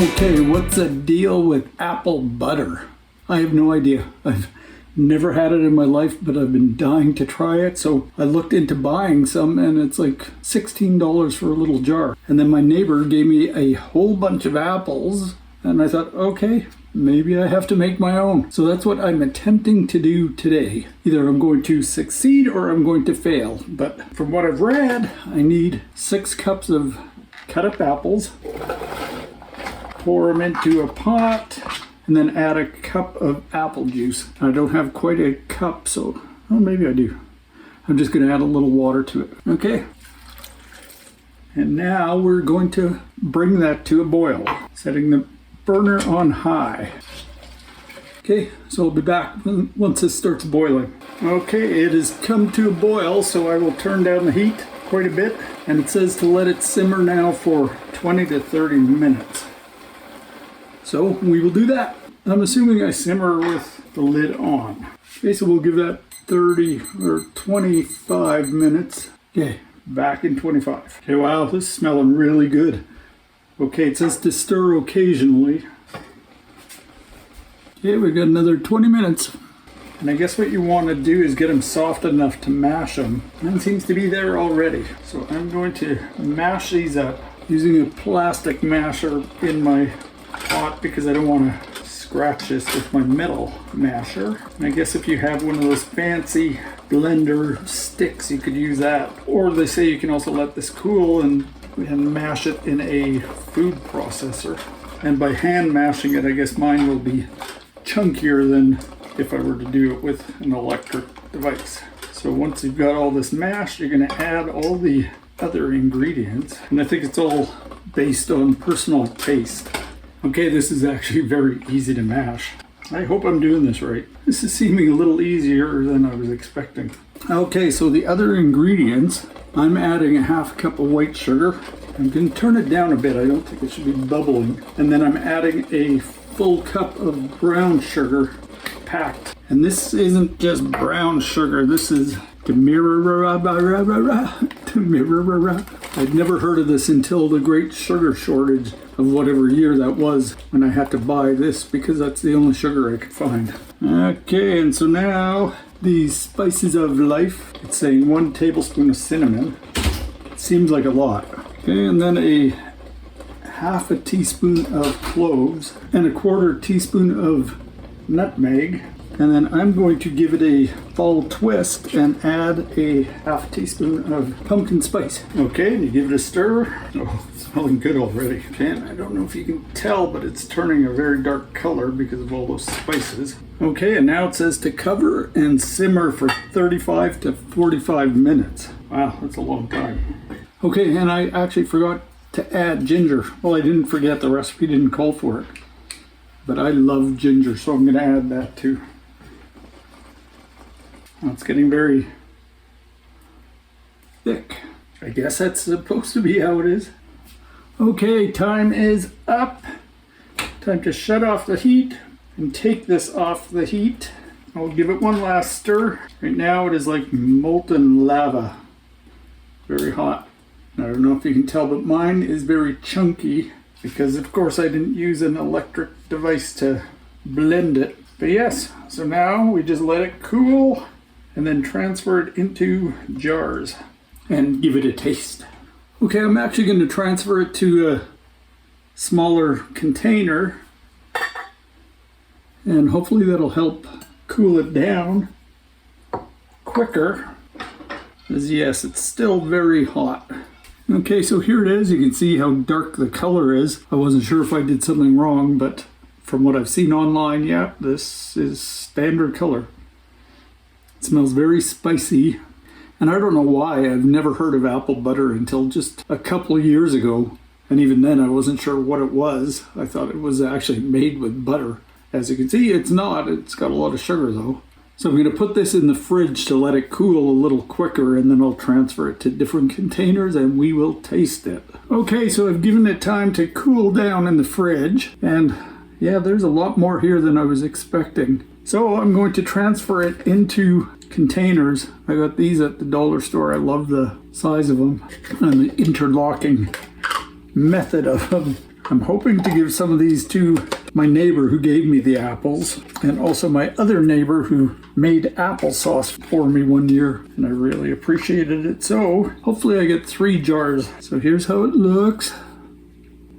Okay, what's the deal with apple butter? I have no idea. I've never had it in my life, but I've been dying to try it. So I looked into buying some and it's like $16 for a little jar. And then my neighbor gave me a whole bunch of apples and I thought, okay, maybe I have to make my own. So that's what I'm attempting to do today. Either I'm going to succeed or I'm going to fail. But from what I've read, I need 6 cups of cut up apples. Pour them into a pot and then add a cup of apple juice. I don't have quite a cup, so well, maybe I do. I'm just going to add a little water to it. Okay. And now we're going to bring that to a boil, setting the burner on high. Okay, so I'll be back once this starts boiling. Okay, it has come to a boil, so I will turn down the heat quite a bit. And it says to let it simmer now for 20 to 30 minutes. So we will do that. I'm assuming I simmer with the lid on. Okay, so we'll give that 30 or 25 minutes. Okay, back in 25. Okay, wow, this is smelling really good. Okay, it says to stir occasionally. Okay, we've got another 20 minutes. And I guess what you want to do is get them soft enough to mash them. Mine seems to be there already. So I'm going to mash these up using a plastic masher in my pot because I don't want to scratch this with my metal masher. And I guess if you have one of those fancy blender sticks, you could use that. Or they say you can also let this cool and mash it in a food processor. And by hand mashing it, I guess mine will be chunkier than if I were to do it with an electric device. So once you've got all this mashed, you're going to add all the other ingredients. And I think it's all based on personal taste. Okay, this is actually very easy to mash. I hope I'm doing this right. This is seeming a little easier than I was expecting. Okay, so the other ingredients, I'm adding a half cup of white sugar. I'm going to turn it down a bit. I don't think it should be bubbling. And then I'm adding a full cup of brown sugar packed. And this isn't just brown sugar. This is Tbsp. I'd never heard of this until the great sugar shortage of whatever year that was when I had to buy this because that's the only sugar I could find. Okay, and so now these spices of life. It's saying 1 tablespoon of cinnamon. It seems like a lot. Okay, and then a half a teaspoon of cloves and a 1/4 teaspoon of nutmeg. And then I'm going to give it a fall twist and add a half teaspoon of pumpkin spice. Okay, and you give it a stir. Oh, it's smelling good already. Okay, I don't know if you can tell, but it's turning a very dark color because of all those spices. Okay, and now it says to cover and simmer for 35 to 45 minutes. Wow, that's a long time. Okay, and I actually forgot to add ginger. Well, I didn't forget, the recipe didn't call for it. But I love ginger, so I'm going to add that too. Well, it's getting very thick. I guess that's supposed to be how it is. Okay, time is up. Time to shut off the heat and take this off the heat. I'll give it one last stir. Right now it is like molten lava. Very hot. I don't know if you can tell, but mine is very chunky because of course I didn't use an electric device to blend it. But yes, so now we just let it cool and then transfer it into jars and give it a taste. Okay, I'm actually going to transfer it to a smaller container and hopefully that'll help cool it down quicker. As yes, it's still very hot. Okay, so here it is. You can see how dark the color is. I wasn't sure if I did something wrong, but from what I've seen online, yeah, this is standard color. It smells very spicy, and I don't know why I've never heard of apple butter until just a couple of years ago, and even then I wasn't sure what it was. I thought it was actually made with butter. As you can see, it's not. It's got a lot of sugar though. So I'm going to put this in the fridge to let it cool a little quicker, and then I'll transfer it to different containers and we will taste it. Okay, so I've given it time to cool down in the fridge, and yeah, there's a lot more here than I was expecting. So I'm going to transfer it into containers. I got these at the dollar store. I love the size of them and the interlocking method of them. I'm hoping to give some of these to my neighbor who gave me the apples, and also my other neighbor who made applesauce for me one year, and I really appreciated it. So hopefully I get 3 jars. So here's how it looks.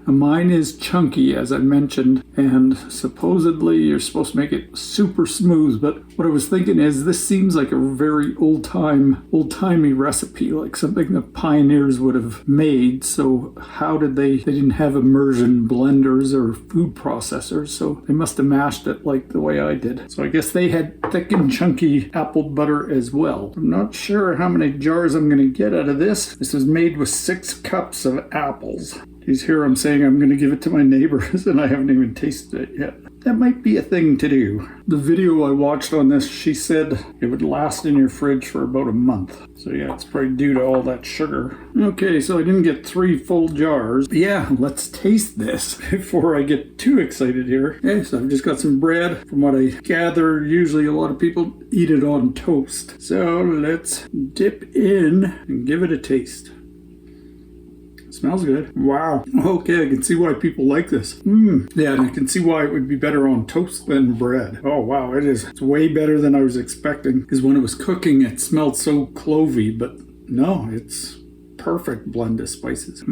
Mine is chunky, as I mentioned, and supposedly you're supposed to make it super smooth, but what I was thinking is this seems like a very old-timey recipe, like something the pioneers would have made. So how did they didn't have immersion blenders or food processors, so they must have mashed it like the way I did. So I guess they had thick and chunky apple butter as well. I'm not sure how many jars I'm going to get out of this. This was made with 6 cups of apples. Geez, here I'm saying I'm going to give it to my neighbors and I haven't even tasted it yet. That might be a thing to do. The video I watched on this, she said it would last in your fridge for about a month. So yeah, it's probably due to all that sugar. Okay, so I didn't get 3 full jars. But yeah, let's taste this before I get too excited here. Okay, so I've just got some bread. From what I gather, usually a lot of people eat it on toast. So let's dip in and give it a taste. Smells good. Wow. Okay, I can see why people like this. Yeah, and I can see why it would be better on toast than bread. Oh, wow, it is. It's way better than I was expecting. Because when it was cooking, it smelled so clovey, but no, it's perfect blend of spices.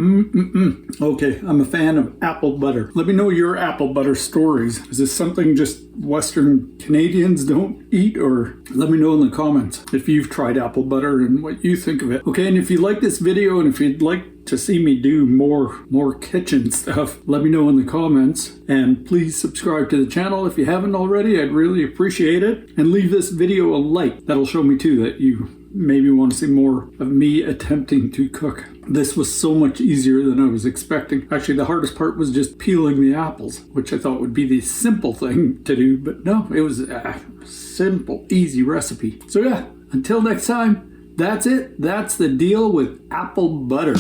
Okay, I'm a fan of apple butter. Let me know your apple butter stories. Is this something just Western Canadians don't eat? Or let me know in the comments if you've tried apple butter and what you think of it. Okay, and if you like this video and if you'd like to see me do more kitchen stuff, let me know in the comments. And please subscribe to the channel if you haven't already. I'd really appreciate it. And leave this video a like. That'll show me too that you maybe want to see more of me attempting to cook. This was so much easier than I was expecting. Actually, the hardest part was just peeling the apples, which I thought would be the simple thing to do, but no, it was a simple, easy recipe. So yeah, until next time, that's it. That's the deal with apple butter.